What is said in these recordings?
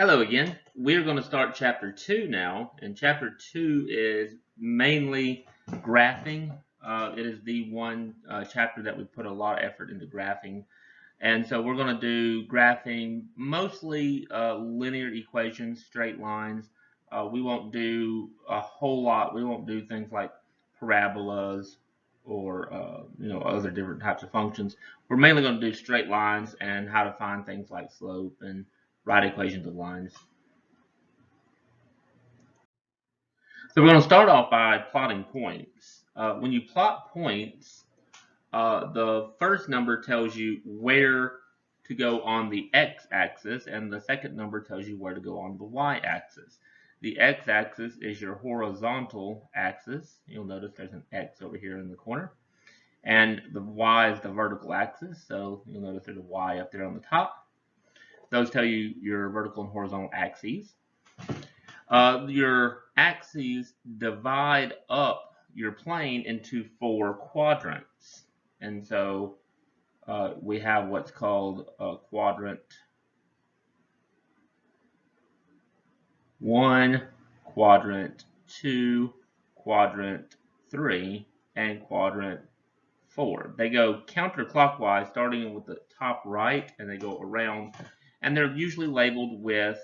Hello again. We're going to start chapter 2 now, and chapter 2 is mainly graphing. It is the one chapter that we put a lot of effort into graphing, and so we're going to do graphing mostly linear equations, straight lines. We won't do a whole lot. We won't do things like parabolas or other different types of functions. We're mainly going to do straight lines and how to find things like slope and write equations of lines. So we're going to start off by plotting points. When you plot points, the first number tells you where to go on the x-axis, and the second number tells you where to go on the y-axis. The x-axis is your horizontal axis. You'll notice there's an x over here in the corner. And the y is the vertical axis, so you'll notice there's a y up there on the top. Those tell you your vertical and horizontal axes. Your axes divide up your plane into 4 quadrants. And so we have what's called quadrant 1, quadrant 2, quadrant 3, and quadrant 4. They go counterclockwise, starting with the top right, and they go around. And they're usually labeled with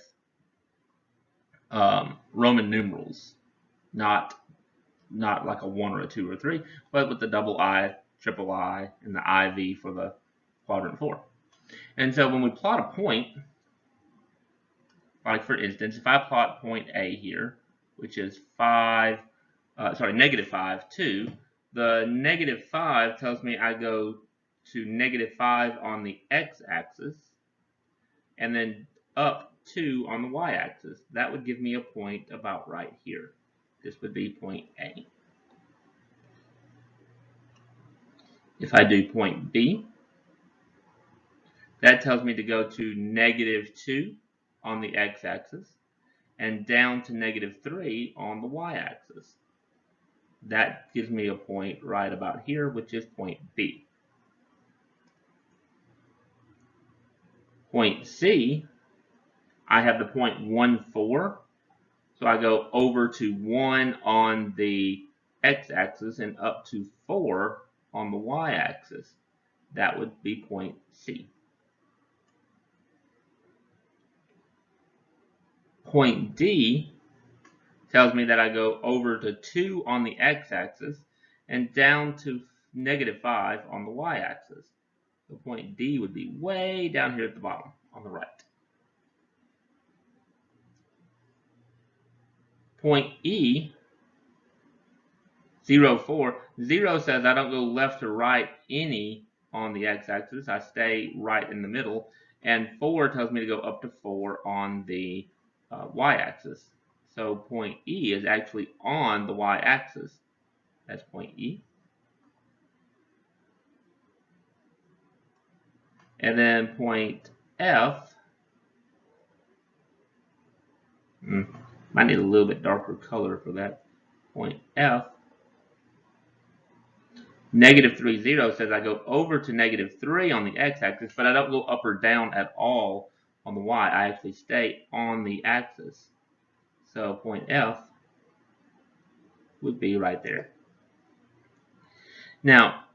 Roman numerals, not like a 1 or a 2 or a 3, but with the double I, triple I, and the IV for the quadrant 4. And so when we plot a point, like for instance, if I plot point A here, which is negative 5, 2, the negative 5 tells me I go to negative 5 on the x-axis, and then up 2 on the y-axis. That would give me a point about right here. This would be point A. If I do point B, that tells me to go to negative 2 on the x-axis and down to negative 3 on the y-axis. That gives me a point right about here, which is point B. Point C, I have the point 1, 4. So I go over to 1 on the x-axis and up to 4 on the y-axis. That would be point C. Point D tells me that I go over to 2 on the x-axis and down to negative 5 on the y-axis. So point D would be way down here at the bottom on the right. Point E, 0, 4. 0 says I don't go left to right any on the x-axis. I stay right in the middle. And 4 tells me to go up to 4 on the y-axis. So point E is actually on the y-axis. That's point E. And then point F, might need a little bit darker color for that. Point F, negative 3, 0 says I go over to negative 3 on the x-axis, but I don't go up or down at all on the y. I actually stay on the axis. So point F would be right there. Now,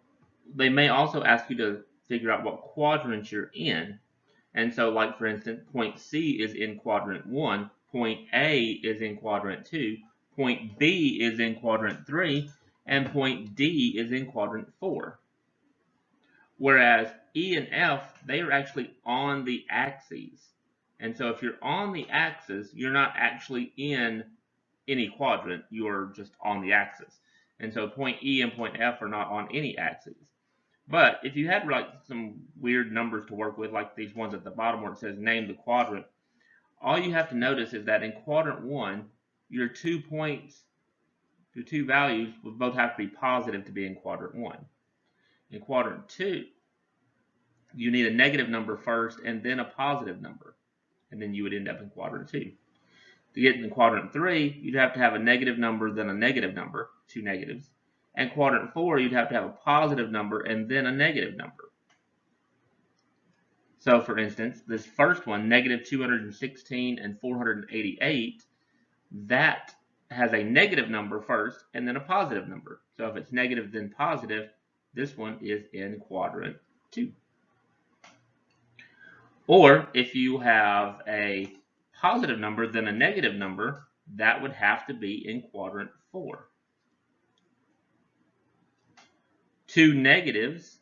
they may also ask you to figure out what quadrant you're in. And so, like for instance, point C is in quadrant 1, point A is in quadrant 2, point B is in quadrant 3, and point D is in quadrant 4. Whereas E and F, they are actually on the axes. And so if you're on the axis, you're not actually in any quadrant, you're just on the axis. And so point E and point F are not on any axes. But if you had like some weird numbers to work with, like these ones at the bottom where it says name the quadrant, all you have to notice is that in quadrant 1, your 2 points, your 2 values would both have to be positive to be in quadrant 1. In quadrant 2, you need a negative number first and then a positive number, and then you would end up in quadrant 2. To get in quadrant 3, you'd have to have a negative number, then a negative number, 2 negatives. And quadrant 4, you'd have to have a positive number and then a negative number. So for instance, this first one, negative 216 and 488, that has a negative number first and then a positive number. So if it's negative then positive, this one is in quadrant 2. Or if you have a positive number then a negative number, that would have to be in quadrant 4. Two negatives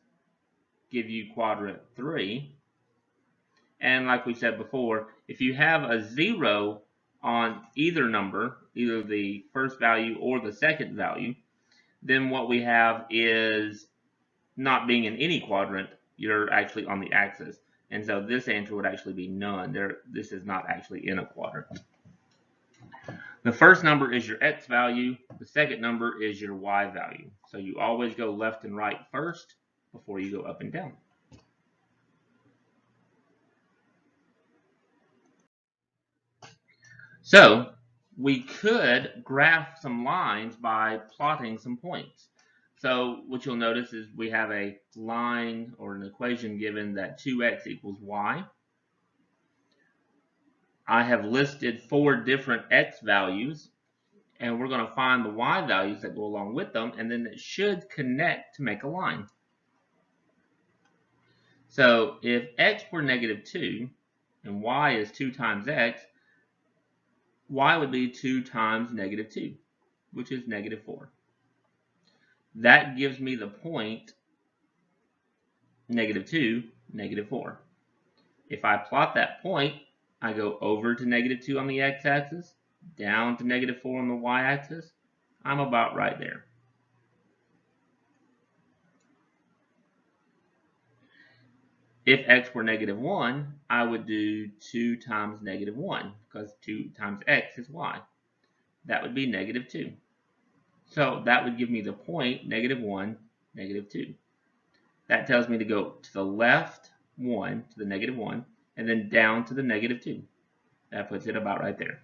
give you quadrant 3. And like we said before, if you have a 0 on either number, either the first value or the second value, then what we have is not being in any quadrant, you're actually on the axis. And so this answer would actually be none. This is not actually in a quadrant. The first number is your x value. The second number is your y value. So you always go left and right first before you go up and down. So we could graph some lines by plotting some points. So what you'll notice is we have a line or an equation given that 2x equals y. I have listed 4 different x values, and we're going to find the y values that go along with them, and then it should connect to make a line. So if x were negative 2 and y is 2 times x, y would be 2 times negative 2, which is negative 4. That gives me the point negative 2, negative 4. If I plot that point, I go over to negative 2 on the x-axis, down to negative 4 on the y-axis. I'm about right there. If x were negative 1, I would do 2 times negative 1, because 2 times x is y. That would be negative 2. So that would give me the point negative 1, negative 2. That tells me to go to the left 1, to the negative 1, and then down to the negative 2. That puts it about right there.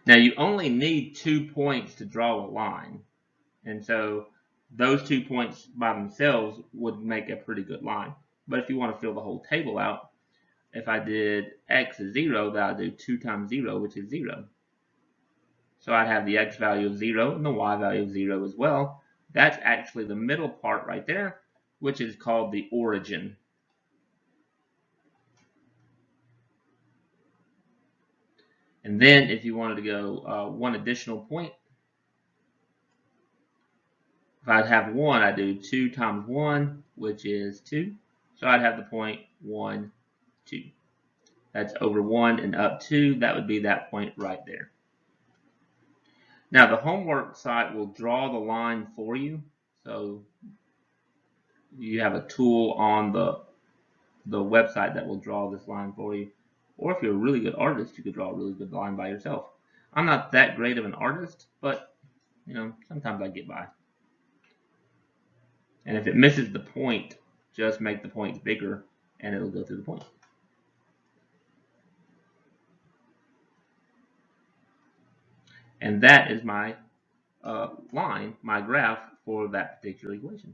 Now you only need 2 points to draw a line. And so those 2 points by themselves would make a pretty good line. But if you want to fill the whole table out, if I did x is 0, then I'd do 2 times 0, which is 0. So I'd have the x value of 0 and the y value of 0 as well. That's actually the middle part right there, which is called the origin. And then if you wanted to go one additional point, if I'd have 1, I'd do 2 times 1, which is 2. So I'd have the point 1, 2. That's over 1 and up 2. That would be that point right there. Now the homework site will draw the line for you. So you have a tool on the website that will draw this line for you. Or if you're a really good artist, you could draw a really good line by yourself. I'm not that great of an artist, but you know, sometimes I get by. And if it misses the point, just make the points bigger and it'll go through the point. And that is my line, my graph for that particular equation.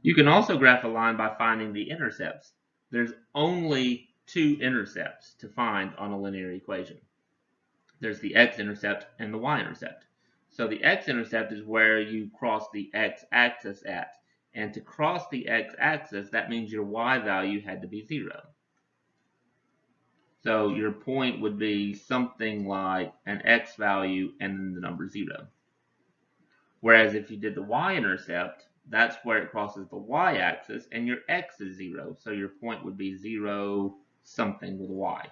You can also graph a line by finding the intercepts. There's only 2 intercepts to find on a linear equation. There's the x-intercept and the y-intercept. So the x-intercept is where you cross the x-axis at. And to cross the x-axis, that means your y value had to be 0. So your point would be something like an x value and then the number 0. Whereas if you did the y-intercept, that's where it crosses the y-axis and your x is 0. So your point would be 0 something with a y.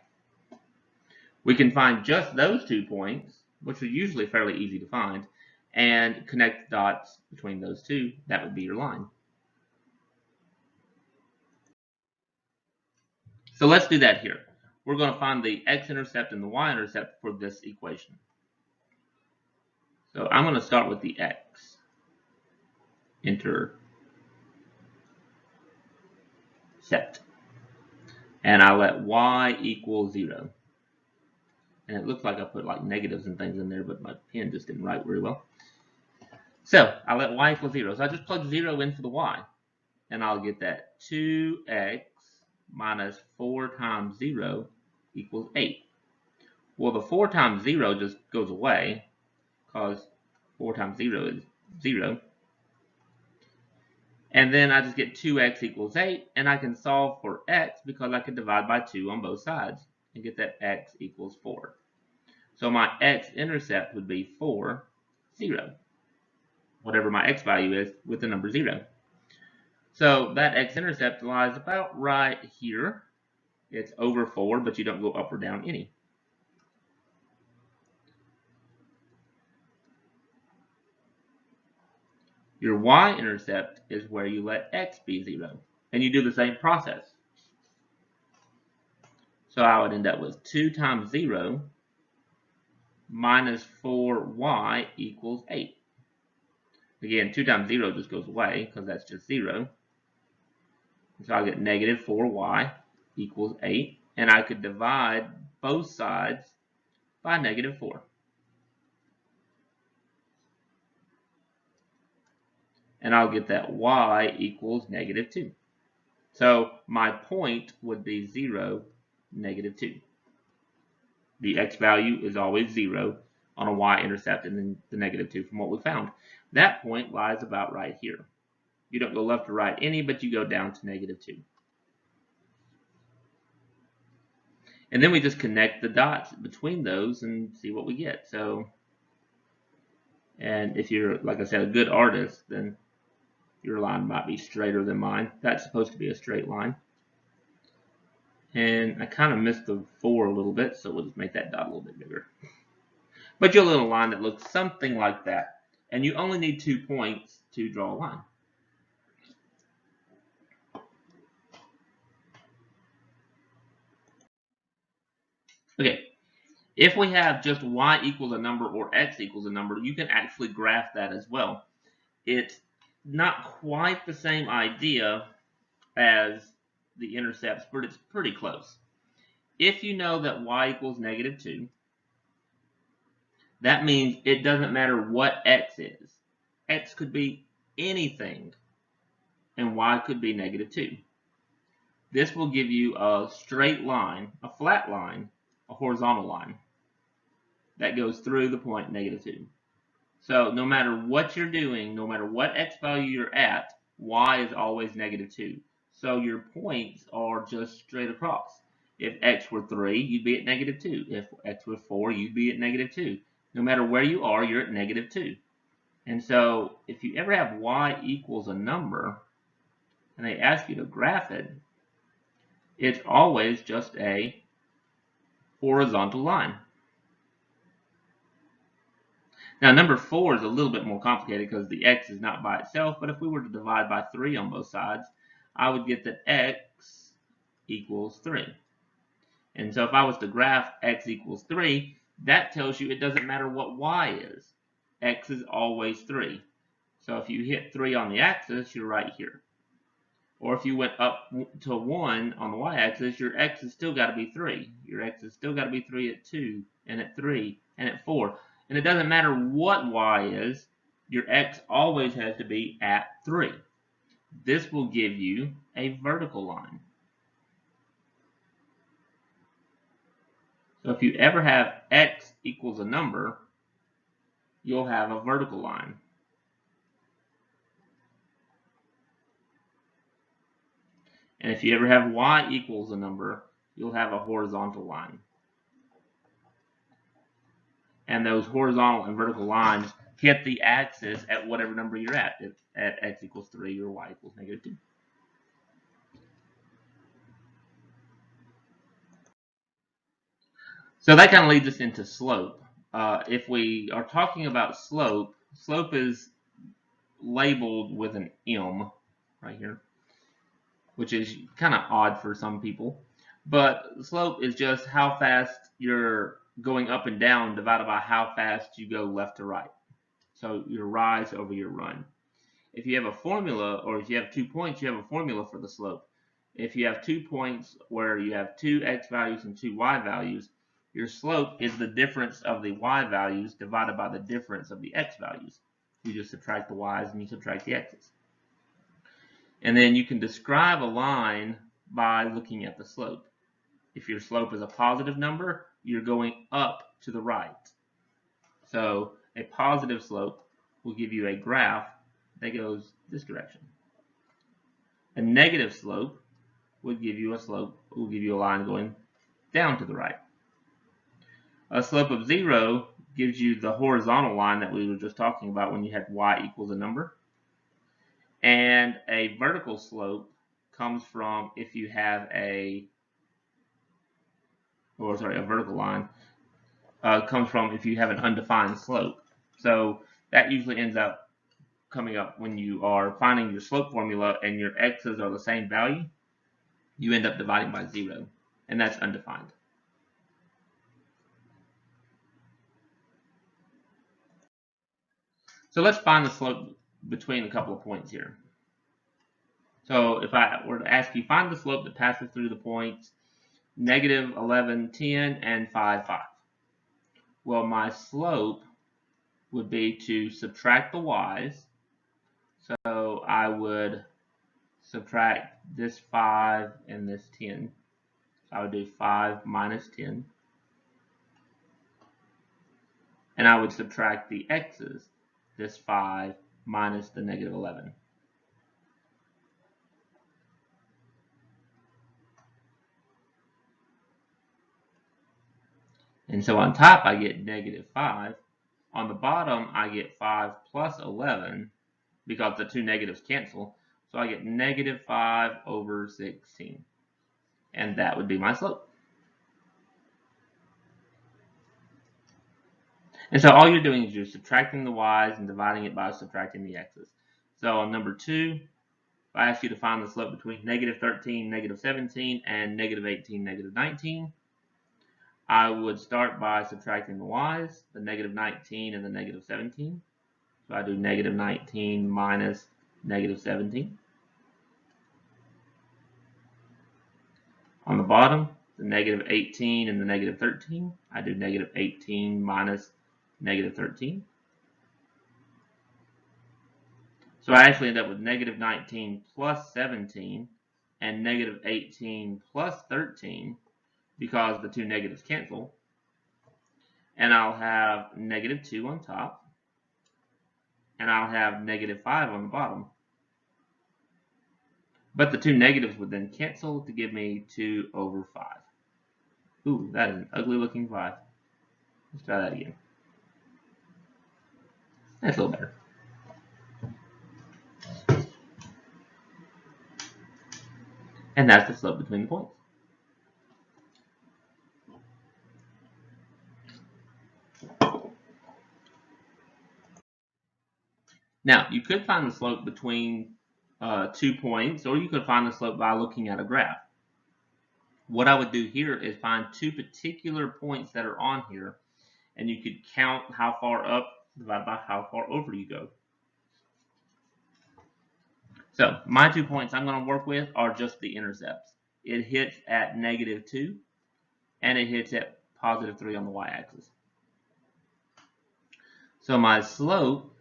We can find just those 2 points, which are usually fairly easy to find, and connect the dots between those 2. That would be your line. So let's do that here. We're going to find the x-intercept and the y-intercept for this equation. So I'm going to start with the x-intercept. And I let y equal 0. And it looks like I put like negatives and things in there, but my pen just didn't write very well. So I let y equal 0. So I just plug 0 in for the y. And I'll get that 2x minus 4 times 0 equals 8. Well, the 4 times 0 just goes away because 4 times 0 is 0. And then I just get 2x equals 8, and I can solve for x because I can divide by 2 on both sides and get that x equals 4. So my x-intercept would be 4, 0, whatever my x value is with the number 0. So that x-intercept lies about right here. It's over 4, but you don't go up or down any. Your y-intercept is where you let x be 0. And you do the same process. So I would end up with 2 times 0 minus 4y equals 8. Again, 2 times 0 just goes away because that's just 0. So I'll get negative 4y equals 8. And I could divide both sides by negative 4. And I'll get that y equals negative 2. So my point would be 0, negative 2. The x value is always 0 on a y-intercept and then the negative 2 from what we found. That point lies about right here. You don't go left or right any, but you go down to negative 2. And then we just connect the dots between those and see what we get. So, and if you're, like I said, a good artist, then your line might be straighter than mine. That's supposed to be a straight line. And I kind of missed the 4 a little bit, so we'll just make that dot a little bit bigger. But you'll get a line that looks something like that. And you only need 2 points to draw a line. Okay, if we have just y equals a number or x equals a number, you can actually graph that as well. It's not quite the same idea as the intercepts, but it's pretty close. If you know that y equals negative 2, that means it doesn't matter what x is. X could be anything, and y could be negative 2. This will give you a straight line, a flat line, a horizontal line that goes through the point negative 2. So no matter what you're doing, no matter what x value you're at, y is always negative 2. So your points are just straight across. If x were 3, you'd be at negative 2. If x were 4, you'd be at negative 2. No matter where you are, you're at negative 2. And so if you ever have y equals a number, and they ask you to graph it, it's always just a horizontal line. Now, number 4 is a little bit more complicated because the x is not by itself, but if we were to divide by 3 on both sides, I would get that x equals 3. And so if I was to graph x equals 3, that tells you it doesn't matter what y is. X is always 3. So if you hit 3 on the axis, you're right here. Or if you went up to 1 on the y-axis, your x has still got to be 3. Your x has still got to be 3 at 2, and at 3, and at 4. And it doesn't matter what y is, your x always has to be at 3. This will give you a vertical line. So if you ever have x equals a number, you'll have a vertical line. And if you ever have y equals a number, you'll have a horizontal line. And those horizontal and vertical lines hit the axis at whatever number you're at x equals 3 or y equals negative 2. So that kind of leads us into slope. If we are talking about slope, slope is labeled with an M right here, which is kind of odd for some people. But slope is just how fast you're going up and down divided by how fast you go left to right. So your rise over your run. If you have a formula, or if you have 2 points, you have a formula for the slope. If you have 2 points where you have 2 x values and 2 y values, your slope is the difference of the y values divided by the difference of the x values. You just subtract the y's and you subtract the x's. And then you can describe a line by looking at the slope. If your slope is a positive number, you're going up to the right. So a positive slope will give you a graph that goes this direction. A negative slope will give you a line going down to the right. A slope of 0 gives you the horizontal line that we were just talking about when you had y equals a number. And a vertical slope comes from if you have a vertical line comes from if you have an undefined slope. So that usually ends up coming up when you are finding your slope formula and your x's are the same value. You end up dividing by 0, and that's undefined. So let's find the slope between a couple of points here. So if I were to ask you, find the slope that passes through the points negative 11, 10, and 5, 5. Well, my slope would be to subtract the y's. So I would subtract this 5 and this 10. So I would do 5 minus 10. And I would subtract the x's, this 5 minus the negative 11. And so on top I get negative 5. On the bottom I get 5 plus 11 because the two negatives cancel. So I get negative 5 over 16. And that would be my slope. And so all you're doing is you're subtracting the y's and dividing it by subtracting the x's. So on number 2, if I ask you to find the slope between negative 13, negative 17, and negative 18, negative 19, I would start by subtracting the y's, the negative 19 and the negative 17. So I do negative 19 minus negative 17. On the bottom, the negative 18 and the negative 13, I do negative 18 minus negative 13. So I actually end up with negative 19 plus 17 and negative 18 plus 13 because the two negatives cancel. And I'll have negative 2 on top. And I'll have negative 5 on the bottom. But the two negatives would then cancel to give me 2 over 5. Ooh, that is an ugly looking 5. Let's try that again. That's a little better. And that's the slope between the points. Now, you could find the slope between 2 points, or you could find the slope by looking at a graph. What I would do here is find 2 particular points that are on here, and you could count how far up divided by how far over you go. So my 2 points I'm going to work with are just the intercepts. It hits at negative 2, and it hits at positive 3 on the y-axis. So my slope,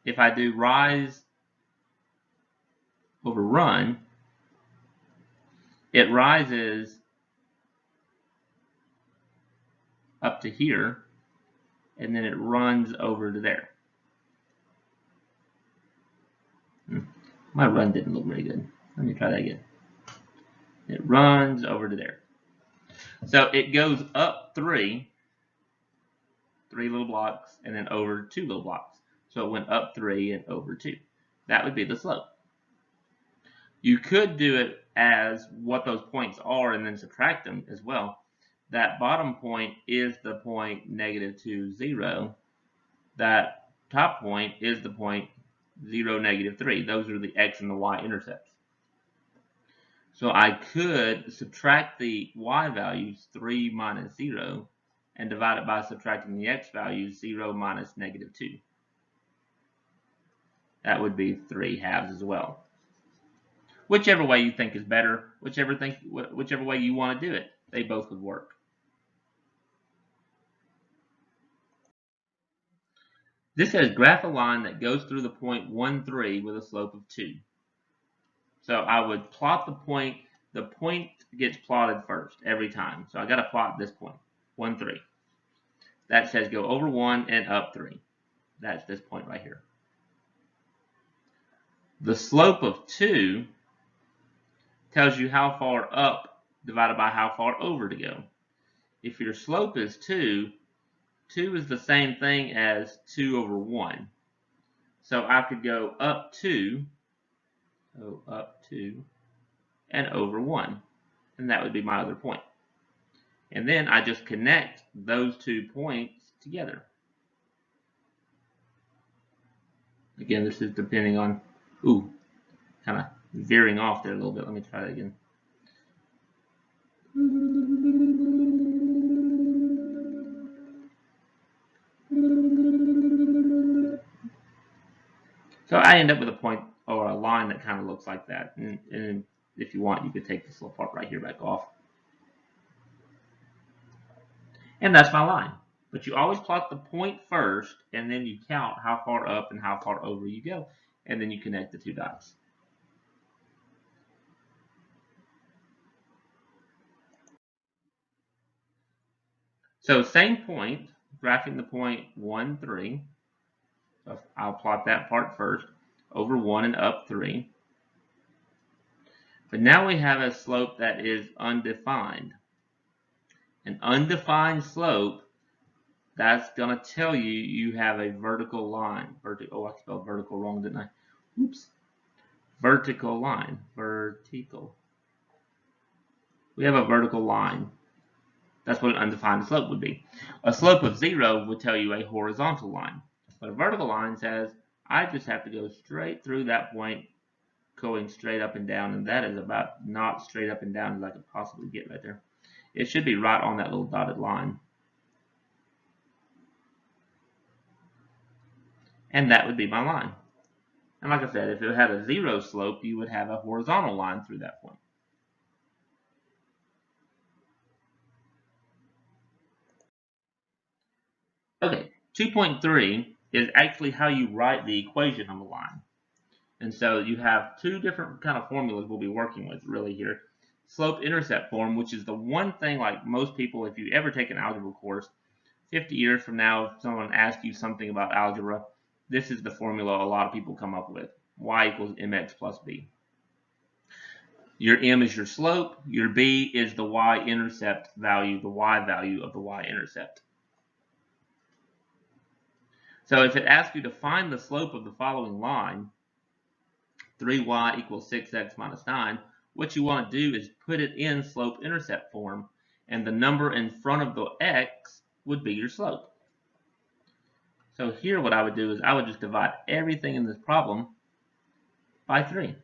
if I do rise over run, it rises up to here, and then it runs over to there. My run didn't look very good. Let me try that again. It runs over to there. So it goes up 3 little blocks, and then over 2 little blocks. So it went up 3 and over 2. That would be the slope. You could do it as what those points are and then subtract them as well. That bottom point is the point negative 2, 0. That top point is the point 0, negative 3. Those are the x and the y intercepts. So I could subtract the y values, 3 minus 0, and divide it by subtracting the x values, 0 minus negative 2. That would be 3 halves as well. Whichever way you think is better, whichever way you want to do it, they both would work. This says graph a line that goes through the point 1, 3 with a slope of 2. So I would plot the point. The point gets plotted first every time. So I got to plot this point, 1, 3. That says go over 1 and up 3. That's this point right here. The slope of 2 tells you how far up divided by how far over to go. If your slope is 2, 2 is the same thing as 2 over 1. So I could go up 2, and over 1. And that would be my other point. And then I just connect those 2 points together. Again, this is depending on, kind of veering off there a little bit. Let me try that again. So I end up with a point or a line that kind of looks like that. And if you want, you could take this little part right here back off. And that's my line. But you always plot the point first, and then you count how far up and how far over you go. And then you connect the 2 dots. So same point, graphing the point 1, 3. So I'll plot that part first, over 1 and up 3. But now we have a slope that is undefined. An undefined slope, that's going to tell you you have a vertical line. Oh, I spelled vertical wrong, didn't I? Oops. Vertical line. Vertical. We have a vertical line. That's what an undefined slope would be. A slope of 0 would tell you a horizontal line. But a vertical line says, I just have to go straight through that point, going straight up and down, and that is about not straight up and down as I could possibly get right there. It should be right on that little dotted line. And that would be my line. And like I said, if it had a 0 slope, you would have a horizontal line through that point. Okay, 2.3 is actually how you write the equation of a line. And so you have 2 different kind of formulas we'll be working with really here. SlopeIntercept form, which is the one thing like most people, if you ever take an algebra course, 50 years from now, if someone asks you something about algebra, this is the formula a lot of people come up with. Y equals mx plus b. Your m is your slope. Your b is the y-intercept value, the y value of the y-intercept. So if it asks you to find the slope of the following line, 3y equals 6x minus 9, what you want to do is put it in slope-intercept form, and the number in front of the x would be your slope. So here what I would do is I would just divide everything in this problem by 3.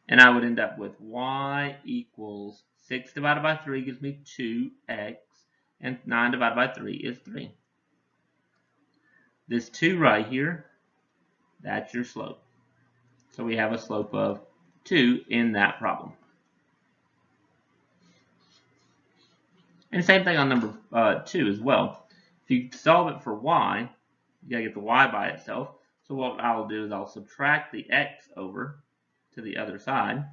And I would end up with y equals 6 divided by 3 gives me 2x, and 9 divided by 3 is 3. This 2 right here, that's your slope. So we have a slope of 2 in that problem. And same thing on number 2 as well. If you solve it for y, you gotta get the y by itself. So what I'll do is I'll subtract the x over to the other side.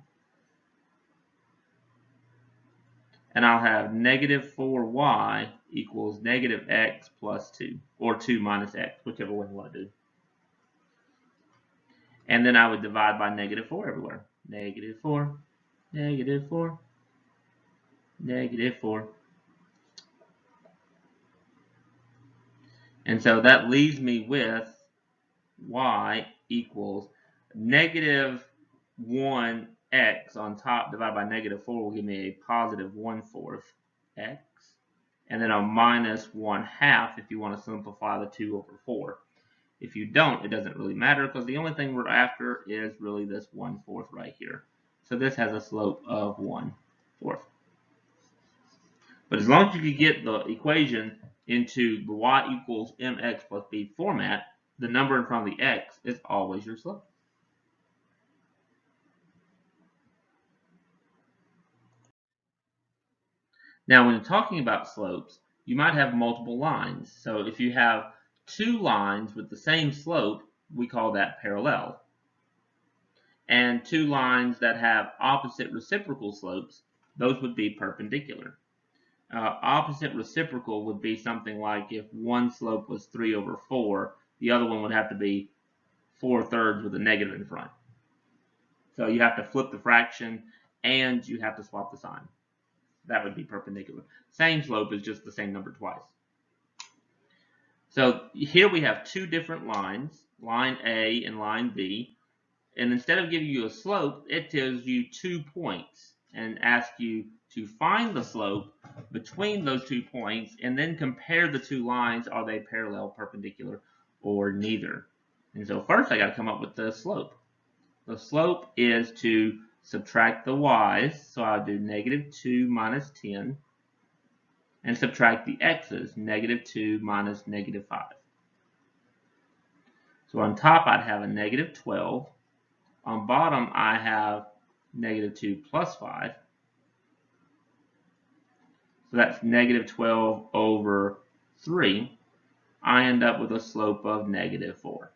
And I'll have negative 4y equals negative x plus 2, or 2 minus x, whichever one you want to do. And then I would divide by negative 4 everywhere. Negative 4, negative 4, negative 4. And so that leaves me with y equals negative 1x on top divided by negative 4 will give me a positive 1/4 x. And then a minus 1/2 if you want to simplify the 2 over 4. If you don't, it doesn't really matter because the only thing we're after is really this 1/4 right here. So this has a slope of 1/4. But as long as you can get the equation into the y equals mx plus b format, the number in front of the x is always your slope. Now when talking about slopes, you might have multiple lines. So if you have two lines with the same slope, we call that parallel. And two lines that have opposite reciprocal slopes, those would be perpendicular. Opposite reciprocal would be something like if one slope was 3/4, the other one would have to be 4/3 with a negative in front. So you have to flip the fraction and you have to swap the sign. That would be perpendicular. Same slope is just the same number twice. So here we have two different lines, line A and line B. And instead of giving you a slope, it tells you 2 points and asks you to find the slope between those 2 points and then compare the two lines. Are they parallel, perpendicular, or neither? And so first I got to come up with the slope. The slope is to subtract the y's, so I'll do -2 minus 10, and subtract the x's, -2 minus -5. So on top I'd have a -12. On bottom I have -2 plus 5. So that's -12 over 3. I end up with a slope of -4.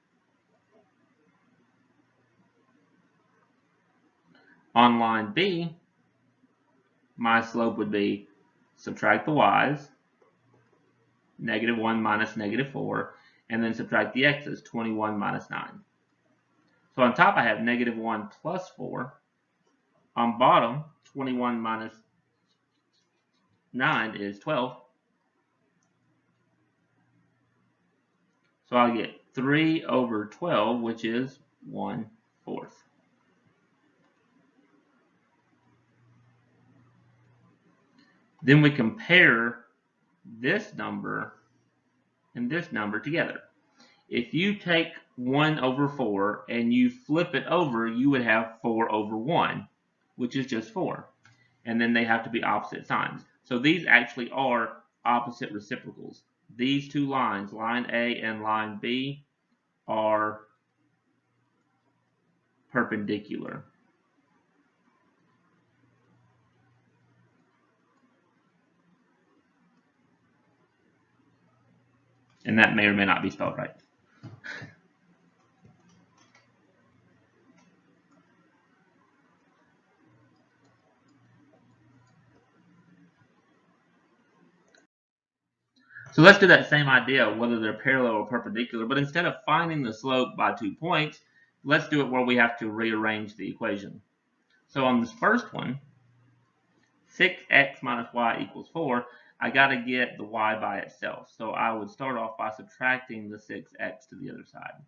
On line B, my slope would be subtract the y's, -1 minus -4, and then subtract the x's, 21 minus 9. So on top I have -1 plus 4. On bottom, 21 minus 9 is 12. So I'll get 3/12, which is 1/4. Then we compare this number and this number together. If you take 1/4 and you flip it over, you would have 4/1, which is just 4. And then they have to be opposite signs. So these actually are opposite reciprocals. These two lines, line A and line B, are perpendicular. And that may or may not be spelled right. So let's do that same idea, whether they're parallel or perpendicular, but instead of finding the slope by 2 points, let's do it where we have to rearrange the equation. So on this first one, 6x minus y equals 4, I got to get the y by itself. So I would start off by subtracting the 6x to the other side.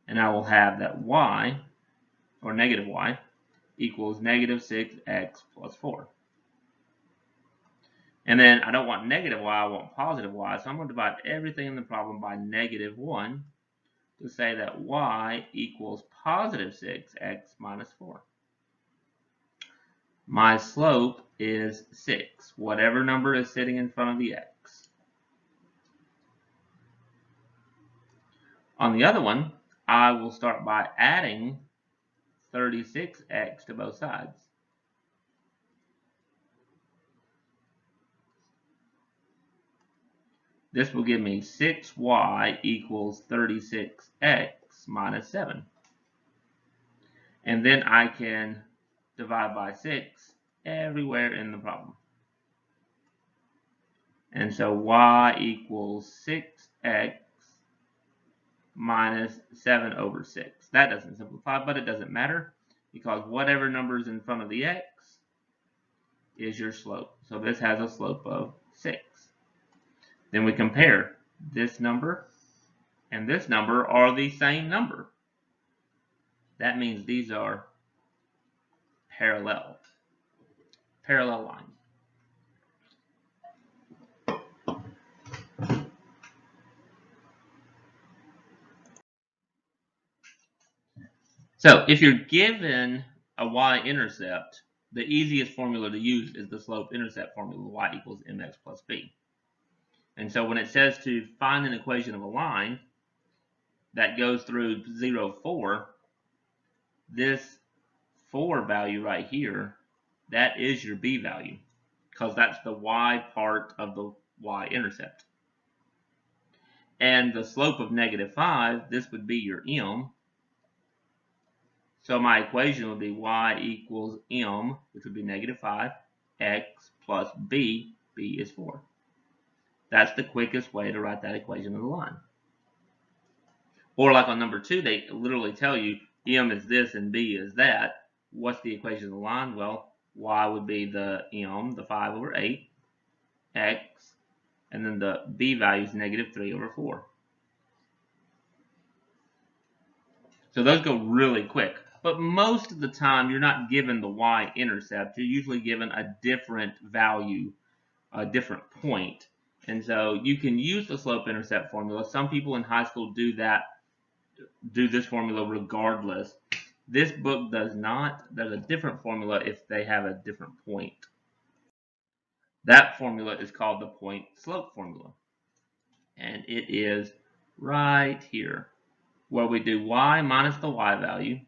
And I will have that y, or negative y, equals -6x plus 4. And then I don't want negative y, I want positive y. So I'm going to divide everything in the problem by -1 to say that y equals positive 6x minus 4. My slope is 6, whatever number is sitting in front of the x. On the other one, I will start by adding 36x to both sides. This will give me 6y equals 36x minus 7. And then I can divide by 6 everywhere in the problem. And so y equals 6x minus 7/6. That doesn't simplify, but it doesn't matter because whatever number is in front of the x is your slope. So this has a slope of 6. Then we compare this number and this number are the same number. That means these are parallel lines. So if you're given a y-intercept, the easiest formula to use is the slope-intercept formula, y equals mx plus b. And so when it says to find an equation of a line that goes through 0, 4, this 4 value right here, that is your b value, because that's the y part of the y-intercept. And the slope of -5, this would be your m. So my equation would be y equals m, which would be -5, x plus b. B is 4. That's the quickest way to write that equation of the line. Or like on number 2, they literally tell you m is this and b is that. What's the equation of the line? Well, y would be the m, the 5/8, x, and then the b value is -3/4. So those go really quick. But most of the time, you're not given the y-intercept. You're usually given a different value, a different point. And so you can use the slope-intercept formula. Some people in high school do this formula regardless. This book does not. There's a different formula if they have a different point. That formula is called the point-slope formula. And it is right here, where we do y minus the y value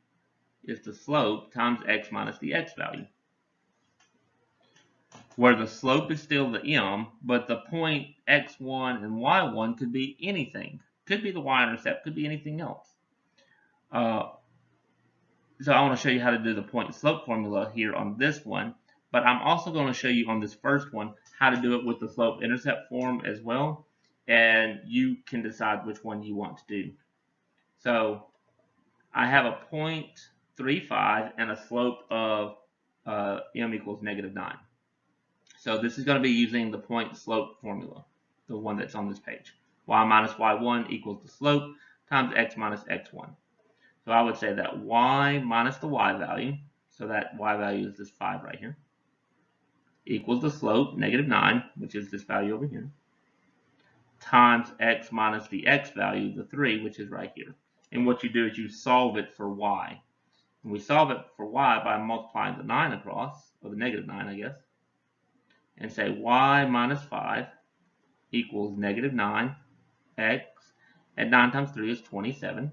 is the slope times x minus the x value, where the slope is still the m, but the point x1 and y1 could be anything. Could be the y-intercept, could be anything else. So I want to show you how to do the point-slope formula here on this one, but I'm also going to show you on this first one how to do it with the slope-intercept form as well, and you can decide which one you want to do. So I have a 0.35 and a slope of m equals -9. So this is going to be using the point-slope formula, the one that's on this page. Y minus y1 equals the slope times x minus x1. So I would say that y minus the y value, so that y value is this 5 right here, equals the slope, -9, which is this value over here, times x minus the x value, the 3, which is right here. And what you do is you solve it for y. And we solve it for y by multiplying the 9 across, or the -9, I guess, and say y minus 5 equals -9, x, and 9 times 3 is 27.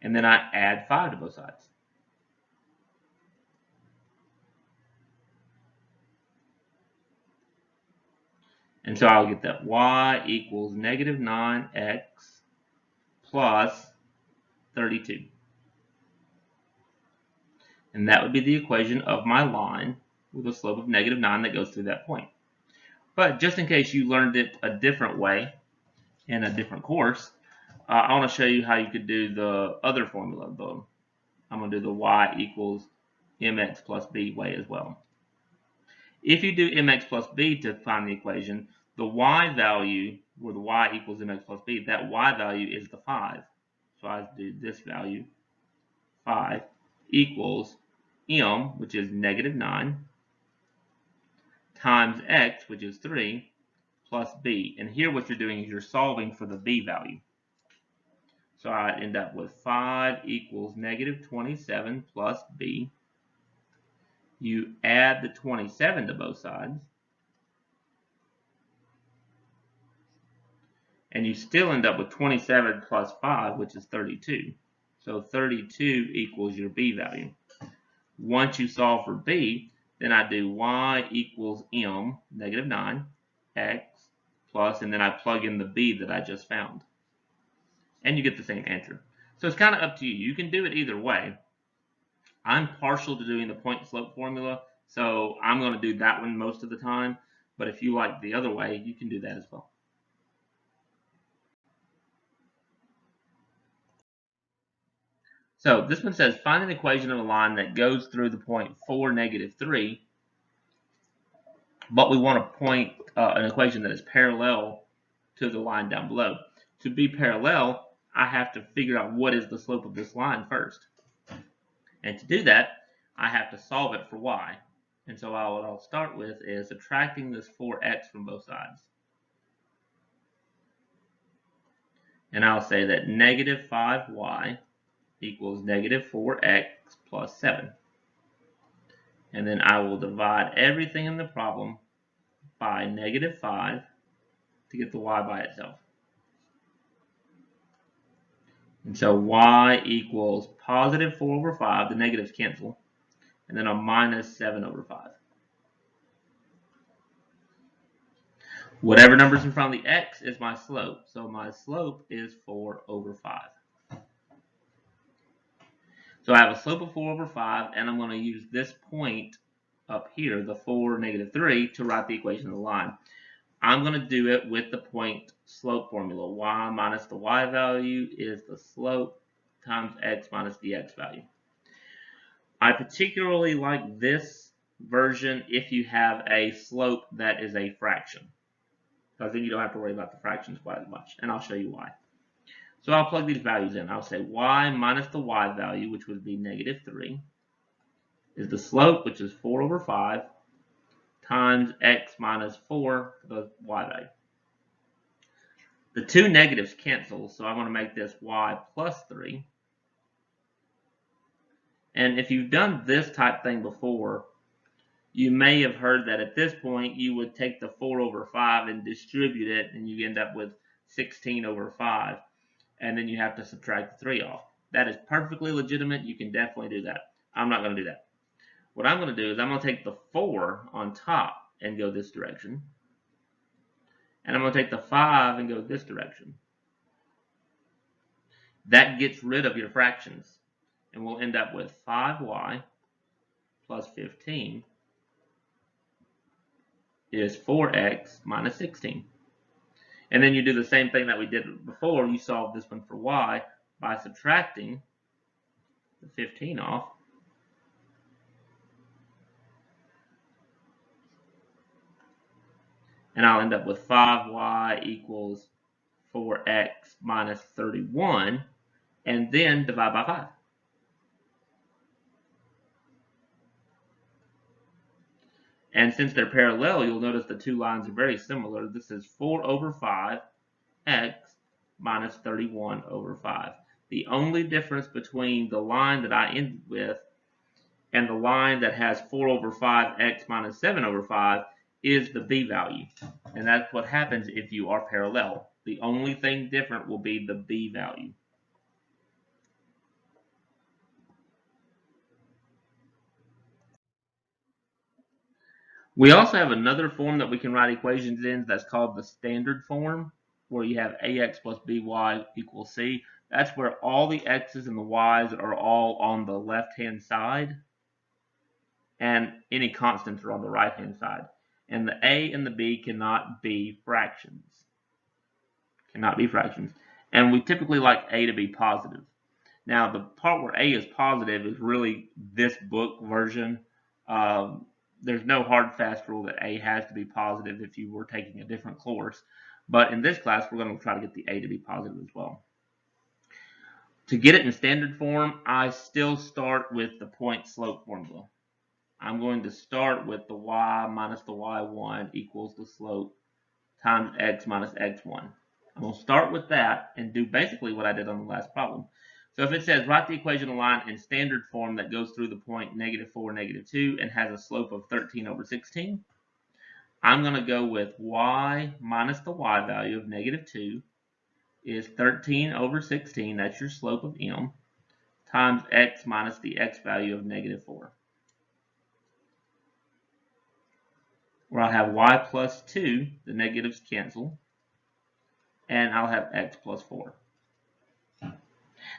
And then I add 5 to both sides. And so I'll get that y equals -9x plus 32. And that would be the equation of my line with a slope of -9 that goes through that point. But just in case you learned it a different way in a different course, I want to show you how you could do the other formula. I'm going to do the y equals mx plus b way as well. If you do mx plus b to find the equation, the y value, where the y equals mx plus b, that y value is the 5. So I do this value, 5, equals m, which is -9, times x, which is 3, plus b. And here what you're doing is you're solving for the b value. So I end up with 5 equals -27 plus b. You add the 27 to both sides, and you still end up with 27 plus 5, which is 32. So 32 equals your b value. Once you solve for b, then I do y equals m, -9, x, plus, and then I plug in the b that I just found. And you get the same answer. So it's kind of up to you. You can do it either way. I'm partial to doing the point-slope formula, so I'm going to do that one most of the time. But if you like the other way, you can do that as well. So this one says, find an equation of a line that goes through the point 4, -3, but we want an equation that is parallel to the line down below. To be parallel, I have to figure out what is the slope of this line first. And to do that, I have to solve it for y. And so what I'll start with is subtracting this 4x from both sides. And I'll say that -5y equals -4x plus 7. And then I will divide everything in the problem by -5 to get the y by itself. And so y equals +4/5, the negatives cancel, and then a -7/5. Whatever number's in front of the x is my slope. So my slope is 4 over 5. So I have a slope of 4 over 5, and I'm going to use this point up here, the 4, -3, to write the equation of the line. I'm going to do it with the point slope formula. Y minus the y value is the slope times x minus the x value. I particularly like this version if you have a slope that is a fraction, because then you don't have to worry about the fractions quite as much, and I'll show you why. So I'll plug these values in. I'll say y minus the y value, which would be -3, is the slope, which is 4 over 5, times x minus 4, the y value. The two negatives cancel, so I'm going to make this y plus 3. And if you've done this type thing before, you may have heard that at this point you would take the 4 over 5 and distribute it, and you end up with 16 over 5. And then you have to subtract the 3 off. That is perfectly legitimate. You can definitely do that. I'm not going to do that. What I'm going to do is I'm going to take the 4 on top and go this direction. And I'm going to take the 5 and go this direction. That gets rid of your fractions. And we'll end up with 5y plus 15 is 4x minus 16. And then you do the same thing that we did before. You solve this one for y by subtracting the 15 off. And I'll end up with 5y equals 4x minus 31, and then divide by 5. And since they're parallel, you'll notice the two lines are very similar. This is 4 over 5 x minus 31 over 5. The only difference between the line that I end with and the line that has 4 over 5 x minus 7 over 5 is the b value. And that's what happens if you are parallel. The only thing different will be the b value. We also have another form that we can write equations in that's called the standard form, where you have ax plus by equals c. That's where all the x's and the y's are all on the left-hand side, and any constants are on the right-hand side. And the a and the b cannot be fractions. Cannot be fractions. And we typically like a to be positive. Now, the part where a is positive is really this book version. There's no hard fast rule that a has to be positive if you were taking a different course. But in this class, we're going to try to get the a to be positive as well. To get it in standard form, I still start with the point slope formula. I'm going to start with the y minus the y1 equals the slope times x minus x1. I'm going to start with that and do basically what I did on the last problem. So if it says write the equation of line in standard form that goes through the point -4, -2 and has a slope of 13 over 16, I'm going to go with y minus the y value of -2 is 13 over 16, that's your slope of m, times x minus the x value of -4. Where I'll have y plus 2, the negatives cancel, and I'll have x plus 4.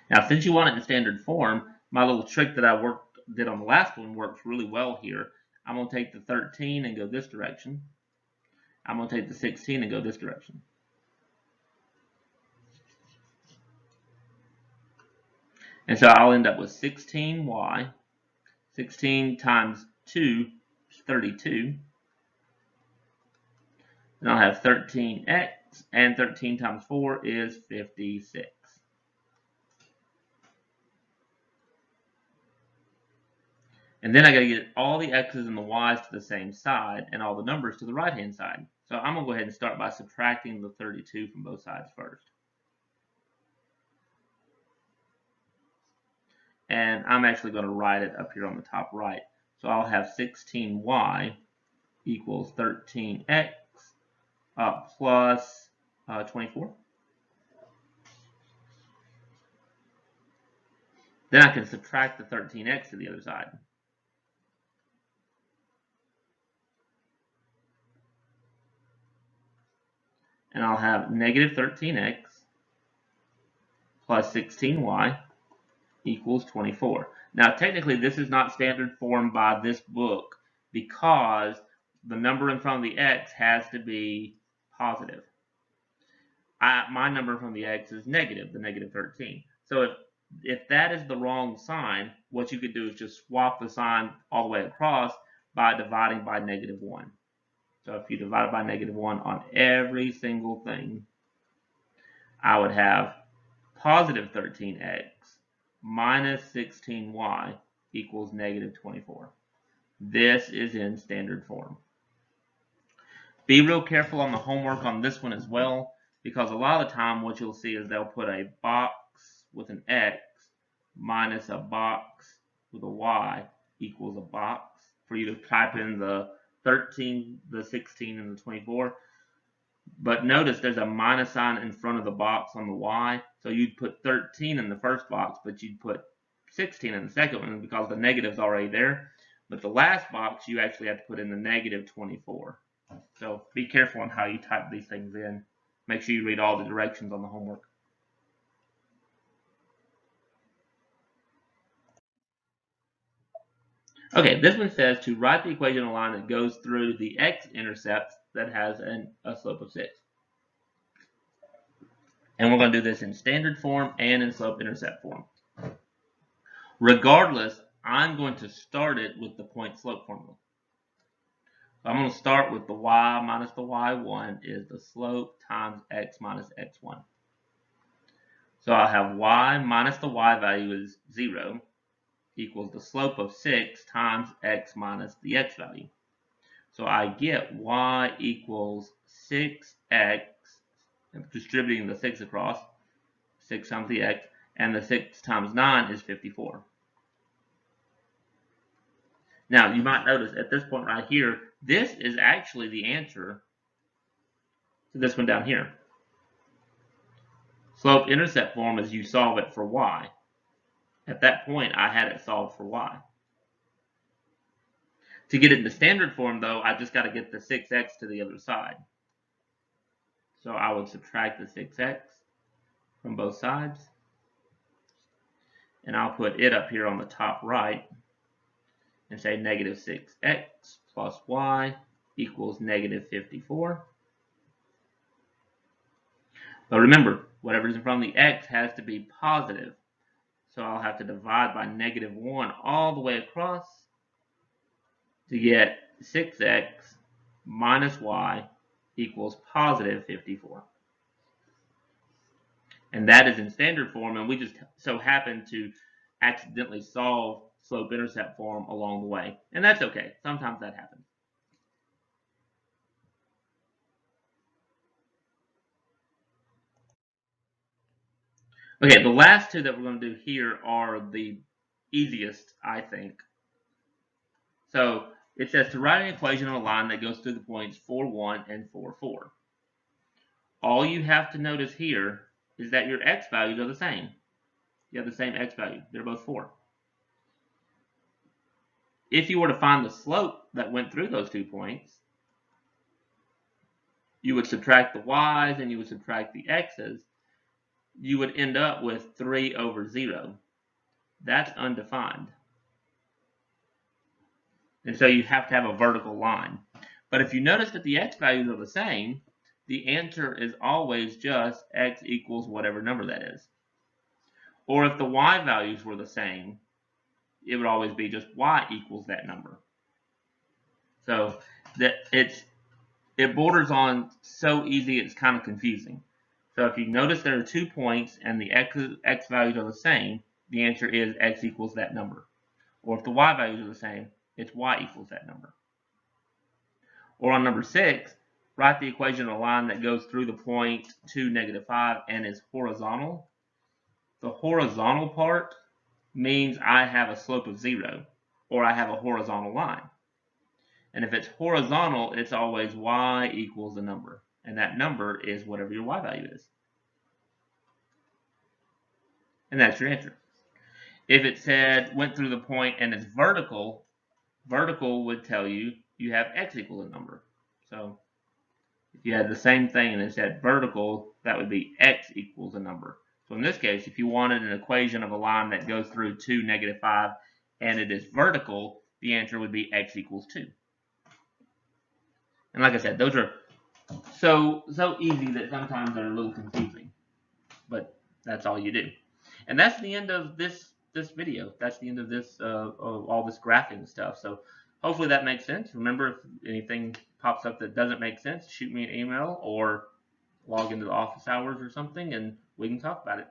Now, since you want it in standard form, my little trick that I did on the last one works really well here. I'm going to take the 13 and go this direction. I'm going to take the 16 and go this direction. And so I'll end up with 16y. 16 times 2 is 32. Then I'll have 13x, and 13 times 4 is 56. And then I got to get all the x's and the y's to the same side and all the numbers to the right-hand side. So I'm going to go ahead and start by subtracting the 32 from both sides first. And I'm actually going to write it up here on the top right. So I'll have 16y equals 13x plus 24. Then I can subtract the 13x to the other side. and I'll have negative 13x plus 16y equals 24. Now, technically, this is not standard form by this book because the number in front of the x has to be positive. My number from the x is negative, the negative 13. So if that is the wrong sign, what you could do is just swap the sign all the way across by dividing by negative 1. So if you divide by negative 1 on every single thing, I would have positive 13x minus 16y equals negative 24. This is in standard form. Be real careful on the homework on this one as well, because a lot of the time what you'll see is they'll put a box with an x minus a box with a y equals a box for you to type in the 13, the 16, and the 24. But notice there's a minus sign in front of the box on the y, so you'd put 13 in the first box, but you'd put 16 in the second one because the negative's already there. But the last box, you actually have to put in the negative 24. So be careful on how you type these things in. Make sure you read all the directions on the homework. Okay, this one says to write the equation on a line that goes through the x-intercept that has a slope of 6. And we're going to do this in standard form and in slope-intercept form. Regardless, I'm going to start it with the point-slope formula. So I'm going to start with the y minus the y1 is the slope times x minus x1. So I'll have y minus the y value is 0 equals the slope of 6 times x minus the x value. So I get y equals 6x, distributing the 6 across, 6 times the x, and the 6 times 9 is 54. Now, you might notice at this point right here, this is actually the answer to this one down here. Slope-intercept form is you solve it for y. At that point, I had it solved for y. To get it into standard form, though, I just got to get the 6x to the other side. So I would subtract the 6x from both sides. And I'll put it up here on the top right and say negative 6x plus y equals negative 54. But remember, whatever's in front of the x has to be positive. So I'll have to divide by negative 1 all the way across to get 6x minus y equals positive 54. And that is in standard form, and we just so happen to accidentally solve slope-intercept form along the way. And that's okay. Sometimes that happens. Okay, the last two that we're going to do here are the easiest, I think. So it says to write an equation on a line that goes through the points 4, 1 and 4, 4. All you have to notice here is that your x values are the same. You have the same x value. They're both 4. If you were to find the slope that went through those 2 points, you would subtract the y's and you would subtract the x's. You would end up with 3 over 0. That's undefined. And so you have to have a vertical line. But if you notice that the x values are the same, the answer is always just x equals whatever number that is. Or if the y values were the same, it would always be just y equals that number. So it borders on so easy it's kind of confusing. So if you notice there are 2 points and the x values are the same, the answer is x equals that number. Or if the y values are the same, it's y equals that number. Or on number 6, write the equation of a line that goes through the point 2, negative 5 and is horizontal. The horizontal part means I have a slope of 0, or I have a horizontal line. And if it's horizontal, it's always y equals a number. And that number is whatever your y value is. And that's your answer. If it said went through the point and it's vertical, vertical would tell you you have x equals a number. So If you had the same thing and it said vertical, that would be x equals a number. So in this case, if you wanted an equation of a line that goes through 2, -5, and it is vertical, the answer would be x equals 2. And like I said, those are so easy that sometimes they're a little confusing. But that's all you do. And that's the end of this video. That's the end of this of all this graphing stuff. So hopefully that makes sense. Remember, if anything pops up that doesn't make sense, shoot me an email or log into the office hours or something, and we can talk about it.